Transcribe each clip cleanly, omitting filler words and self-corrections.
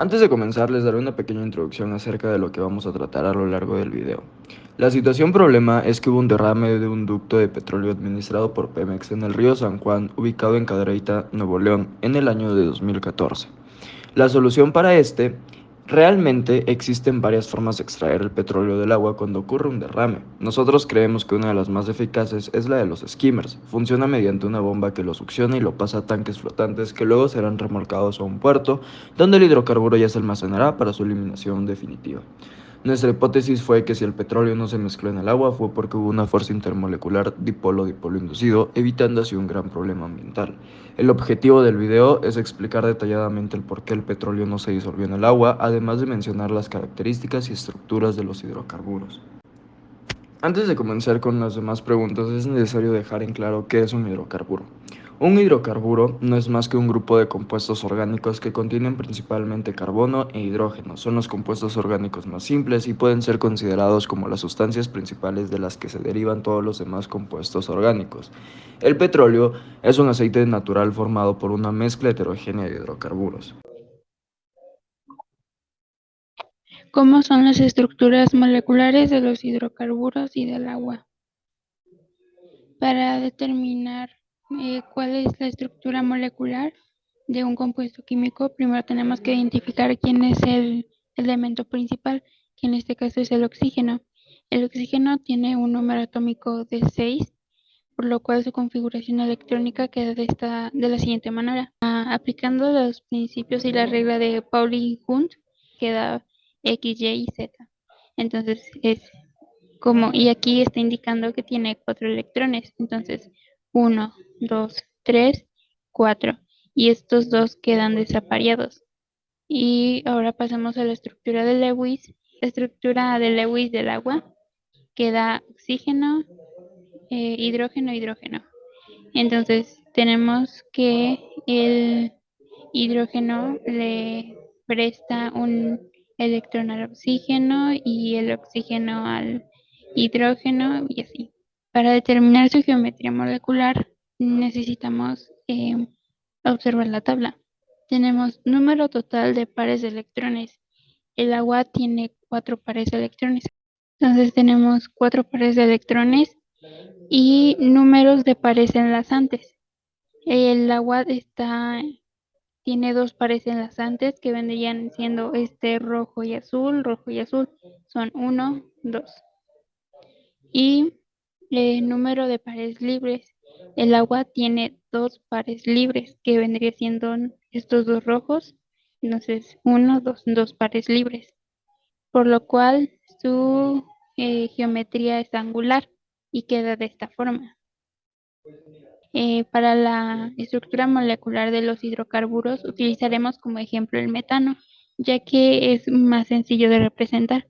Antes de comenzar, les daré una pequeña introducción acerca de lo que vamos a tratar a lo largo del video. La situación problema es que hubo un derrame de un ducto de petróleo administrado por Pemex en el río San Juan, ubicado en Cadereyta, Nuevo León, en el año de 2014. La solución para realmente existen varias formas de extraer el petróleo del agua cuando ocurre un derrame. Nosotros creemos que una de las más eficaces es la de los skimmers. Funciona mediante una bomba que lo succiona y lo pasa a tanques flotantes que luego serán remolcados a un puerto, donde el hidrocarburo ya se almacenará para su eliminación definitiva. Nuestra hipótesis fue que si el petróleo no se mezcló en el agua fue porque hubo una fuerza intermolecular dipolo-dipolo inducido, evitando así un gran problema ambiental. El objetivo del video es explicar detalladamente el por qué el petróleo no se disolvió en el agua, además de mencionar las características y estructuras de los hidrocarburos. Antes de comenzar con las demás preguntas, es necesario dejar en claro qué es un hidrocarburo. Un hidrocarburo no es más que un grupo de compuestos orgánicos que contienen principalmente carbono e hidrógeno. Son los compuestos orgánicos más simples y pueden ser considerados como las sustancias principales de las que se derivan todos los demás compuestos orgánicos. El petróleo es un aceite natural formado por una mezcla heterogénea de hidrocarburos. ¿Cómo son las estructuras moleculares de los hidrocarburos y del agua? Para determinar cuál es la estructura molecular de un compuesto químico, primero tenemos que identificar quién es el elemento principal, que en este caso es el oxígeno. El oxígeno tiene un número atómico de 6, por lo cual su configuración electrónica queda de la siguiente manera. Aplicando los principios y la regla de Pauli-Hund, queda X, Y y Z. Entonces y aquí está indicando que tiene 4 electrones. Entonces, 1, 2, 3, 4. Y estos dos quedan desapareados. Y ahora pasamos a la estructura de Lewis. La estructura de Lewis del agua queda oxígeno, hidrógeno, hidrógeno. Entonces, tenemos que el hidrógeno le presta un electrón al oxígeno y el oxígeno al hidrógeno y así. Para determinar su geometría molecular necesitamos observar la tabla. Tenemos número total de pares de electrones. El agua tiene 4 pares de electrones. Entonces tenemos 4 pares de electrones y números de pares enlazantes. El agua tiene 2 pares enlazantes que vendrían siendo rojo y azul, son 1, 2. Y el número de pares libres. El agua tiene 2 pares libres que vendrían siendo estos dos rojos, entonces 1, 2, 2 pares libres, por lo cual su geometría es angular y queda de esta forma. Para la estructura molecular de los hidrocarburos utilizaremos como ejemplo el metano, ya que es más sencillo de representar.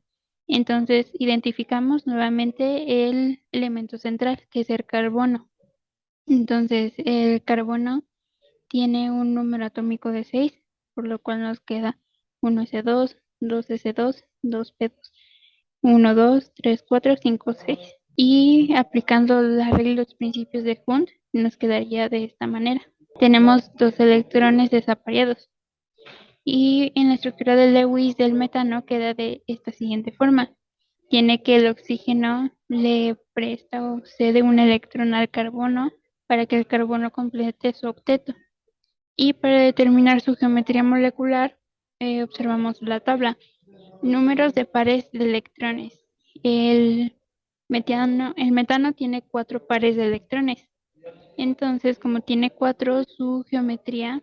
Entonces identificamos nuevamente el elemento central, que es el carbono. Entonces el carbono tiene un número atómico de 6, por lo cual nos queda 1s2, 2s2, 2p2, 1, 2, 3, 4, 5, 6. Y aplicando la regla y los principios de Hund, nos quedaría de esta manera. Tenemos 2 electrones desapareados. Y en la estructura de Lewis del metano queda de esta siguiente forma. Tiene que el oxígeno le presta o cede un electrón al carbono para que el carbono complete su octeto. Y para determinar su geometría molecular, observamos la tabla. Números de pares de electrones. El metano tiene 4 pares de electrones. Entonces, como tiene 4, su geometría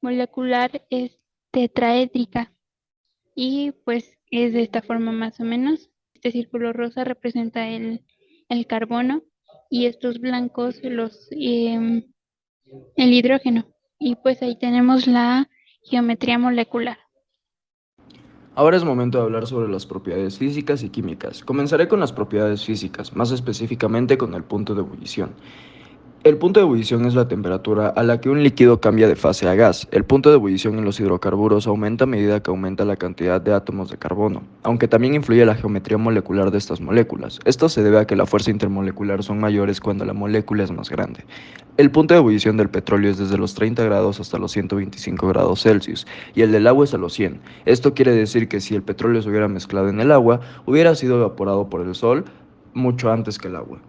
molecular es tetraédrica. Y pues es de esta forma más o menos. Este círculo rosa representa el carbono y estos blancos el hidrógeno. Y pues ahí tenemos la geometría molecular. Ahora es momento de hablar sobre las propiedades físicas y químicas. Comenzaré con las propiedades físicas, más específicamente con el punto de ebullición. El punto de ebullición es la temperatura a la que un líquido cambia de fase a gas. El punto de ebullición en los hidrocarburos aumenta a medida que aumenta la cantidad de átomos de carbono, aunque también influye la geometría molecular de estas moléculas. Esto se debe a que la fuerza intermolecular son mayores cuando la molécula es más grande. El punto de ebullición del petróleo es desde los 30 grados hasta los 125 grados Celsius y el del agua es a los 100. Esto quiere decir que si el petróleo se hubiera mezclado en el agua, hubiera sido evaporado por el sol mucho antes que el agua.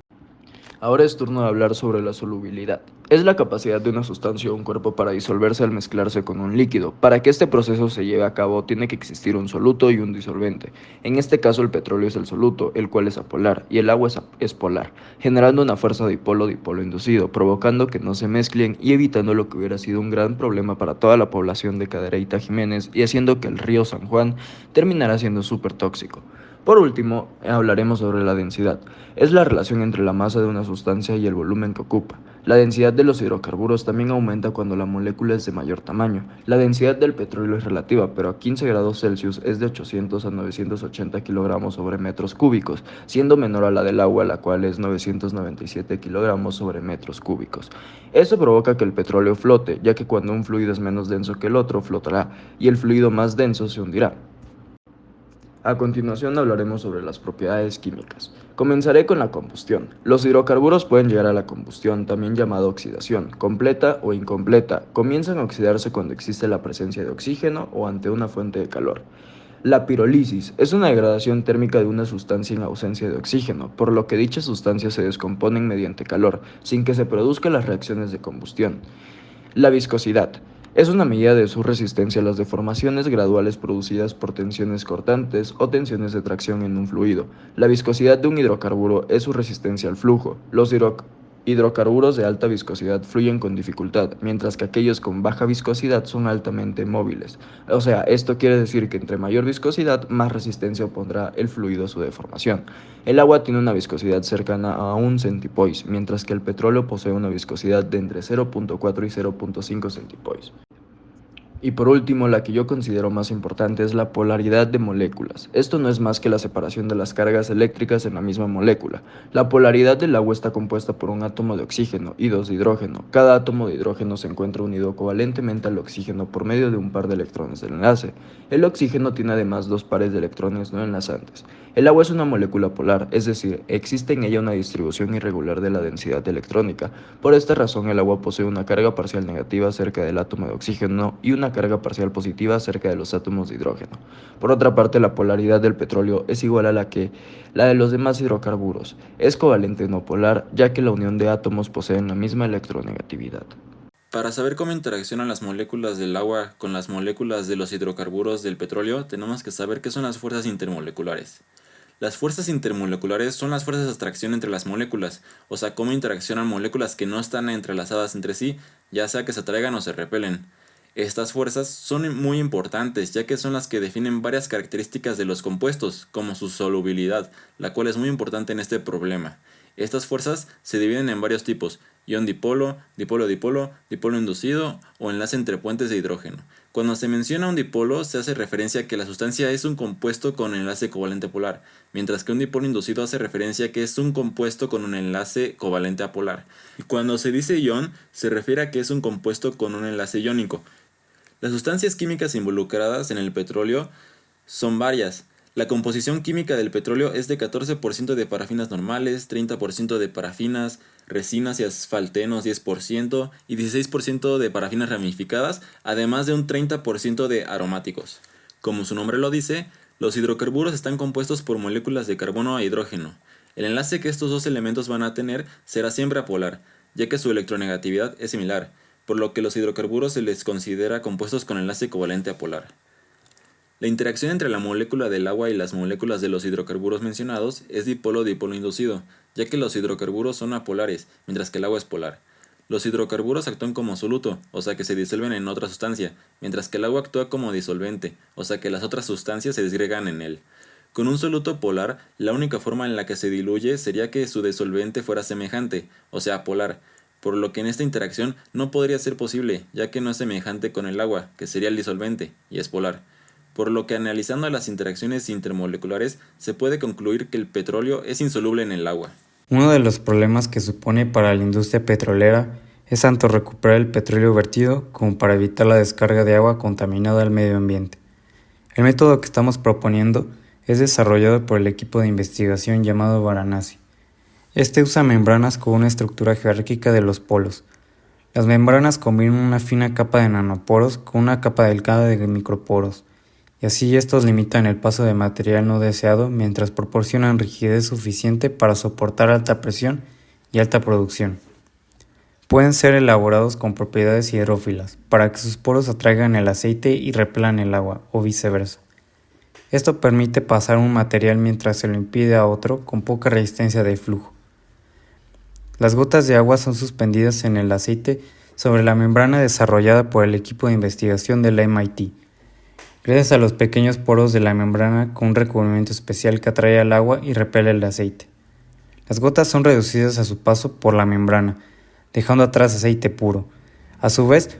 Ahora es turno de hablar sobre la solubilidad. Es la capacidad de una sustancia o un cuerpo para disolverse al mezclarse con un líquido. Para que este proceso se lleve a cabo tiene que existir un soluto y un disolvente. En este caso el petróleo es el soluto, el cual es apolar, y el agua es polar, generando una fuerza dipolo-dipolo inducido, provocando que no se mezclen y evitando lo que hubiera sido un gran problema para toda la población de Cadereyta Jiménez y haciendo que el río San Juan terminara siendo súper tóxico. Por último, hablaremos sobre la densidad. Es la relación entre la masa de una sustancia y el volumen que ocupa. La densidad de los hidrocarburos también aumenta cuando la molécula es de mayor tamaño. La densidad del petróleo es relativa, pero a 15 grados Celsius es de 800 a 980 kilogramos sobre metros cúbicos, siendo menor a la del agua, la cual es 997 kilogramos sobre metros cúbicos. Eso provoca que el petróleo flote, ya que cuando un fluido es menos denso que el otro, flotará, y el fluido más denso se hundirá. A continuación hablaremos sobre las propiedades químicas. Comenzaré con la combustión. Los hidrocarburos pueden llegar a la combustión, también llamada oxidación, completa o incompleta. Comienzan a oxidarse cuando existe la presencia de oxígeno o ante una fuente de calor. La pirólisis es una degradación térmica de una sustancia en ausencia de oxígeno, por lo que dichas sustancias se descomponen mediante calor, sin que se produzcan las reacciones de combustión. La viscosidad es una medida de su resistencia a las deformaciones graduales producidas por tensiones cortantes o tensiones de tracción en un fluido. La viscosidad de un hidrocarburo es su resistencia al flujo. Los hidrocarburos de alta viscosidad fluyen con dificultad, mientras que aquellos con baja viscosidad son altamente móviles. O sea, esto quiere decir que entre mayor viscosidad, más resistencia opondrá el fluido a su deformación. El agua tiene una viscosidad cercana a un centipoise, mientras que el petróleo posee una viscosidad de entre 0.4 y 0.5 centipoise. Y por último, la que yo considero más importante es la polaridad de moléculas. Esto no es más que la separación de las cargas eléctricas en la misma molécula. La polaridad del agua está compuesta por un átomo de oxígeno y dos de hidrógeno. Cada átomo de hidrógeno se encuentra unido covalentemente al oxígeno por medio de un par de electrones del enlace. El oxígeno tiene además dos pares de electrones no enlazantes. El agua es una molécula polar, es decir, existe en ella una distribución irregular de la densidad electrónica. Por esta razón, el agua posee una carga parcial negativa cerca del átomo de oxígeno y una carga parcial positiva cerca de los átomos de hidrógeno. Por otra parte, la polaridad del petróleo es igual a la de los demás hidrocarburos. Es covalente no polar, ya que la unión de átomos poseen la misma electronegatividad. Para saber cómo interaccionan las moléculas del agua con las moléculas de los hidrocarburos del petróleo, tenemos que saber qué son las fuerzas intermoleculares. Las fuerzas intermoleculares son las fuerzas de atracción entre las moléculas, o sea, cómo interaccionan moléculas que no están entrelazadas entre sí, ya sea que se atraigan o se repelen. Estas fuerzas son muy importantes, ya que son las que definen varias características de los compuestos, como su solubilidad, la cual es muy importante en este problema. Estas fuerzas se dividen en varios tipos: ion dipolo, dipolo-dipolo, dipolo inducido o enlace entre puentes de hidrógeno. Cuando se menciona un dipolo, se hace referencia a que la sustancia es un compuesto con enlace covalente polar, mientras que un dipolo inducido hace referencia a que es un compuesto con un enlace covalente apolar. Y cuando se dice ion, se refiere a que es un compuesto con un enlace iónico. Las sustancias químicas involucradas en el petróleo son varias. La composición química del petróleo es de 14% de parafinas normales, 30% de parafinas, resinas y asfaltenos 10% y 16% de parafinas ramificadas, además de un 30% de aromáticos. Como su nombre lo dice, los hidrocarburos están compuestos por moléculas de carbono e hidrógeno. El enlace que estos dos elementos van a tener será siempre apolar, ya que su electronegatividad es similar, por lo que los hidrocarburos se les considera compuestos con enlace covalente apolar. La interacción entre la molécula del agua y las moléculas de los hidrocarburos mencionados es dipolo-dipolo inducido, ya que los hidrocarburos son apolares, mientras que el agua es polar. Los hidrocarburos actúan como soluto, o sea que se disuelven en otra sustancia, mientras que el agua actúa como disolvente, o sea que las otras sustancias se disgregan en él. Con un soluto polar, la única forma en la que se diluye sería que su disolvente fuera semejante, o sea polar, por lo que en esta interacción no podría ser posible, ya que no es semejante con el agua, que sería el disolvente, y es polar. Por lo que analizando las interacciones intermoleculares se puede concluir que el petróleo es insoluble en el agua. Uno de los problemas que supone para la industria petrolera es tanto recuperar el petróleo vertido como para evitar la descarga de agua contaminada al medio ambiente. El método que estamos proponiendo es desarrollado por el equipo de investigación llamado Varanasi. Este usa membranas con una estructura jerárquica de los polos. Las membranas combinan una fina capa de nanoporos con una capa delgada de microporos, y así estos limitan el paso de material no deseado mientras proporcionan rigidez suficiente para soportar alta presión y alta producción. Pueden ser elaborados con propiedades hidrófilas, para que sus poros atraigan el aceite y repelan el agua, o viceversa. Esto permite pasar un material mientras se lo impide a otro con poca resistencia de flujo. Las gotas de agua son suspendidas en el aceite sobre la membrana desarrollada por el equipo de investigación del MIT. Gracias a los pequeños poros de la membrana con un recubrimiento especial que atrae al agua y repele el aceite. Las gotas son reducidas a su paso por la membrana, dejando atrás aceite puro. A su vez,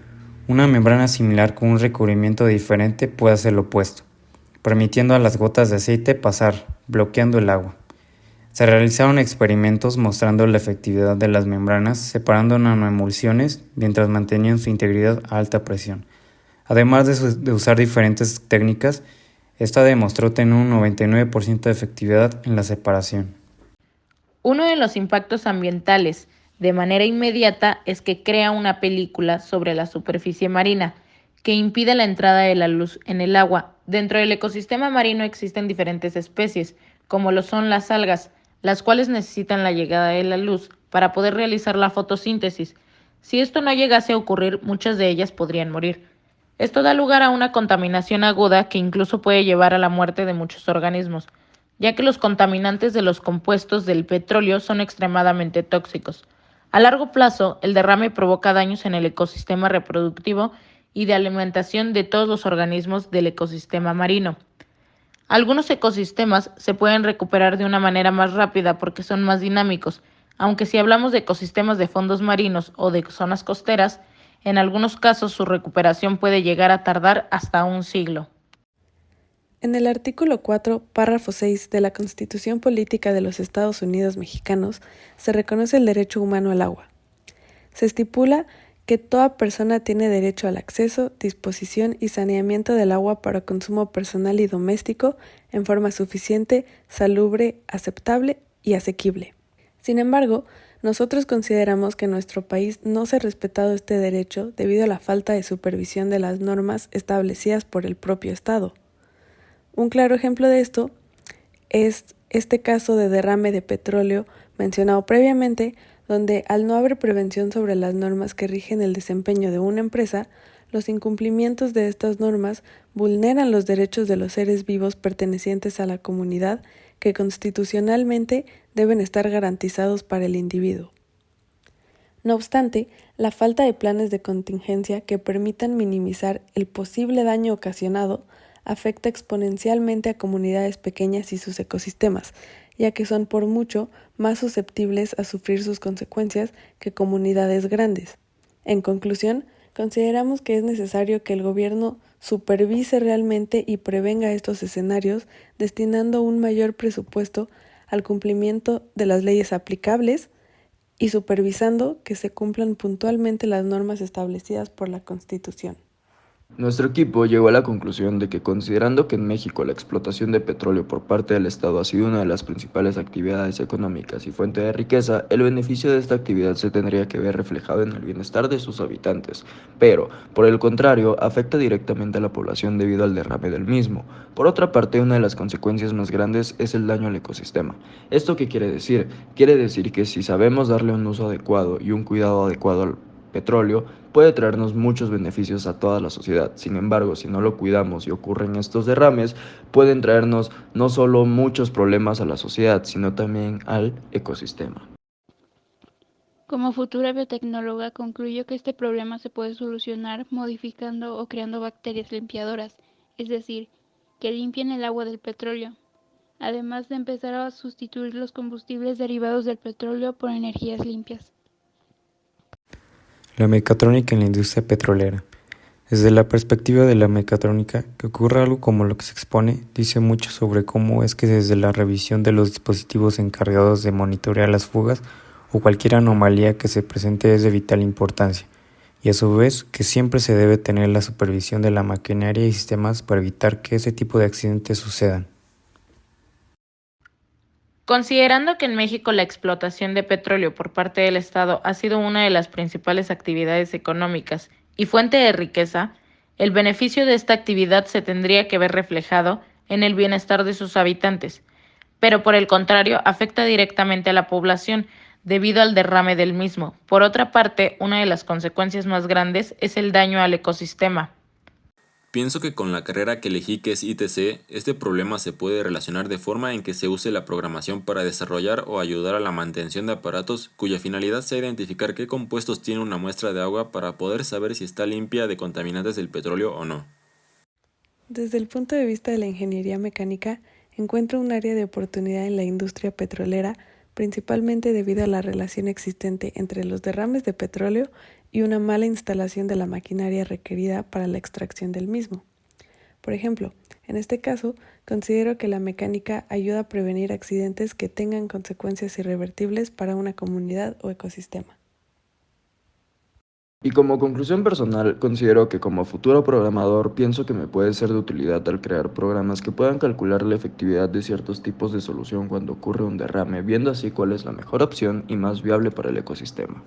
una membrana similar con un recubrimiento diferente puede hacer lo opuesto, permitiendo a las gotas de aceite pasar, bloqueando el agua. Se realizaron experimentos mostrando la efectividad de las membranas separando nanoemulsiones mientras mantenían su integridad a alta presión. Además de usar diferentes técnicas, esta demostró tener un 99% de efectividad en la separación. Uno de los impactos ambientales de manera inmediata es que crea una película sobre la superficie marina que impide la entrada de la luz en el agua. Dentro del ecosistema marino existen diferentes especies, como lo son las algas, las cuales necesitan la llegada de la luz para poder realizar la fotosíntesis. Si esto no llegase a ocurrir, muchas de ellas podrían morir. Esto da lugar a una contaminación aguda que incluso puede llevar a la muerte de muchos organismos, ya que los contaminantes de los compuestos del petróleo son extremadamente tóxicos. A largo plazo, el derrame provoca daños en el ecosistema reproductivo y de alimentación de todos los organismos del ecosistema marino. Algunos ecosistemas se pueden recuperar de una manera más rápida porque son más dinámicos, aunque si hablamos de ecosistemas de fondos marinos o de zonas costeras, en algunos casos su recuperación puede llegar a tardar hasta un siglo. En el artículo 4, párrafo 6 de la Constitución Política de los Estados Unidos Mexicanos se reconoce el derecho humano al agua. Se estipula que toda persona tiene derecho al acceso, disposición y saneamiento del agua para consumo personal y doméstico en forma suficiente, salubre, aceptable y asequible. Sin embargo, nosotros consideramos que en nuestro país no se ha respetado este derecho debido a la falta de supervisión de las normas establecidas por el propio Estado. Un claro ejemplo de esto es este caso de derrame de petróleo mencionado previamente, donde al no haber prevención sobre las normas que rigen el desempeño de una empresa, los incumplimientos de estas normas vulneran los derechos de los seres vivos pertenecientes a la comunidad que constitucionalmente deben estar garantizados para el individuo. No obstante, la falta de planes de contingencia que permitan minimizar el posible daño ocasionado afecta exponencialmente a comunidades pequeñas y sus ecosistemas, ya que son por mucho más susceptibles a sufrir sus consecuencias que comunidades grandes. En conclusión, consideramos que es necesario que el gobierno supervise realmente y prevenga estos escenarios, destinando un mayor presupuesto al cumplimiento de las leyes aplicables y supervisando que se cumplan puntualmente las normas establecidas por la Constitución. Nuestro equipo llegó a la conclusión de que, considerando que en México la explotación de petróleo por parte del Estado ha sido una de las principales actividades económicas y fuente de riqueza, el beneficio de esta actividad se tendría que ver reflejado en el bienestar de sus habitantes, pero, por el contrario, afecta directamente a la población debido al derrame del mismo. Por otra parte, una de las consecuencias más grandes es el daño al ecosistema. ¿Esto qué quiere decir? Quiere decir que si sabemos darle un uso adecuado y un cuidado adecuado al petróleo, puede traernos muchos beneficios a toda la sociedad. Sin embargo, si no lo cuidamos y ocurren estos derrames, pueden traernos no solo muchos problemas a la sociedad, sino también al ecosistema. Como futura biotecnóloga, concluyo que este problema se puede solucionar modificando o creando bacterias limpiadoras, es decir, que limpien el agua del petróleo, además de empezar a sustituir los combustibles derivados del petróleo por energías limpias. La mecatrónica en la industria petrolera. Desde la perspectiva de la mecatrónica, que ocurra algo como lo que se expone, dice mucho sobre cómo es que desde la revisión de los dispositivos encargados de monitorear las fugas o cualquier anomalía que se presente es de vital importancia, y a su vez que siempre se debe tener la supervisión de la maquinaria y sistemas para evitar que ese tipo de accidentes sucedan. Considerando que en México la explotación de petróleo por parte del Estado ha sido una de las principales actividades económicas y fuente de riqueza, el beneficio de esta actividad se tendría que ver reflejado en el bienestar de sus habitantes, pero por el contrario afecta directamente a la población debido al derrame del mismo. Por otra parte, una de las consecuencias más grandes es el daño al ecosistema. Pienso que con la carrera que elegí, que es ITC, este problema se puede relacionar de forma en que se use la programación para desarrollar o ayudar a la mantención de aparatos cuya finalidad sea identificar qué compuestos tiene una muestra de agua para poder saber si está limpia de contaminantes del petróleo o no. Desde el punto de vista de la ingeniería mecánica, encuentro un área de oportunidad en la industria petrolera, principalmente debido a la relación existente entre los derrames de petróleo y una mala instalación de la maquinaria requerida para la extracción del mismo. Por ejemplo, en este caso, considero que la mecánica ayuda a prevenir accidentes que tengan consecuencias irreversibles para una comunidad o ecosistema. Y como conclusión personal, considero que como futuro programador pienso que me puede ser de utilidad al crear programas que puedan calcular la efectividad de ciertos tipos de solución cuando ocurre un derrame, viendo así cuál es la mejor opción y más viable para el ecosistema.